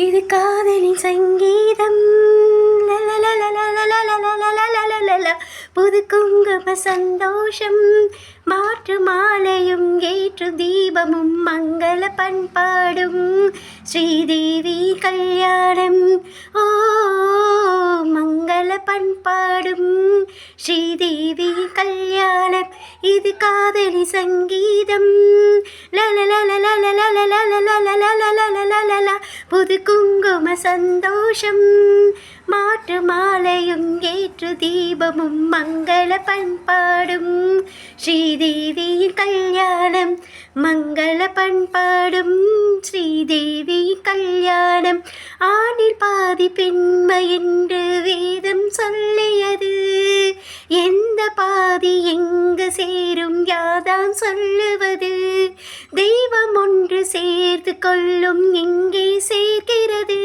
இது காதலின் சங்கீதம். புது குங்கும சந்தோஷம், மாற்று மாலையும் ஏற்று தீபமும் மங்கள பண்பாடும் ஸ்ரீதேவி கல்யாணம். ஓ மங்கள பண்பாடும் ஸ்ரீதேவி கல்யாணம். இது காதலி சங்கீதம். புது குங்கும சந்தோஷம், மாற்று மாலையும் ஏற்று தீபமும் மங்கள பண்பாடும் ஸ்ரீதேவி கல்யாணம். மங்கள பண்பாடும் ஸ்ரீதேவி கல்யாணம். ஆணில் பாதி பெண்மை என்று வேதம் சொல்லியது. எந்த பாதி எங்கு சேரும் யாதான் சொல்லுவது. தெய்வம் ஒன்று சேர்த்து கொள்ளும் இங்கே சேர்க்கிறது.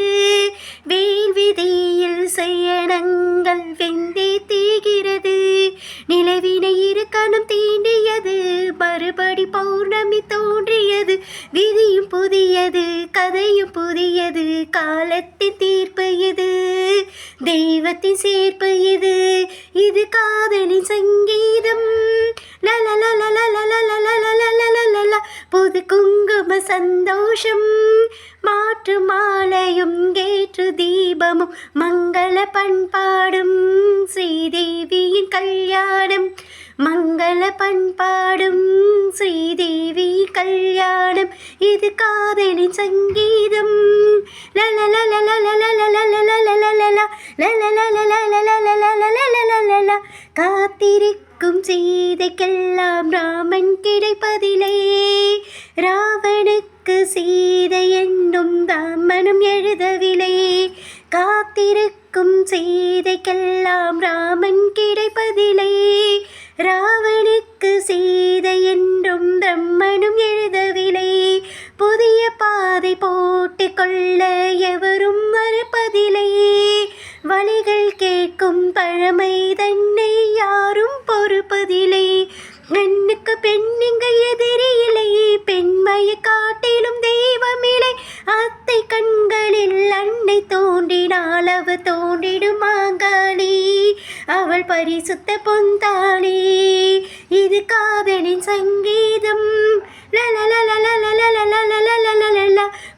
வேள்விதியில் செய்யணங்கள் வெந்தே தீகிறது. நிலவினை இரு கணம் தீண்டியது, மறுபடி பௌர்ணமி தோன்றியது. விதியும் புதியது, கதையும் புதியது, காலத்தின் தீர்ப்பு இது, தெய்வத்தின் சேர்ப்பு இது. இது காதலின் சங்கீதம். புது குங்கும சந்தோஷம், மாற்று மாலையும் ஏற்று தீபமும் மங்கள பண்பாடும் ஸ்ரீதேவியின் கல்யாணம். மங்கள பண்பாடும் ஸ்ரீதேவி கல்யாணம். இது காதலின் சங்கீதம். காத்திருக்கும் சீதைக்கெல்லாம் ராமன் கிடைப்பதிலே, ராவனுக்கு சீதை என்னும் ராமனும் எழுதவில்லை. காத்திருக்கும் சீதைக்கெல்லாம் ராமன் கிடைப்பதில்லை, ராவனுக்கு சீதை என்றும் பிரம்மனும் எழுதவில்லை. புதிய பாதை போட்டு கொள்ள எவரும் மறுப்பதில்லை. வழிகள் கேட்கும் பழமை தன்னை யாரும் பொறுப்பதில்லை. பெண்ணுக்கு பெண்ணிங்க எதிரியில்லை, பெண்மையை காட்டிலும் தெய்வமில்லை. அத்தை கண்களில் அன்னை தோன்றினால் அவ தோன்றிடும் மாங்காளி, அவள் பரிசுத்த பொந்தாளி. இது காதலின் சங்கீதம்.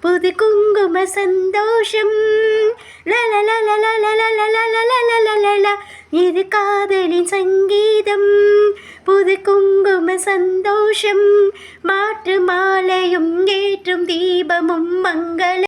புது குங்கும சந்தோஷம். இது காதலின் சங்கீதம். புது குங்கும சந்தோஷம், மாற்று மாலையும் ஏற்றும் தீபமும் மங்கள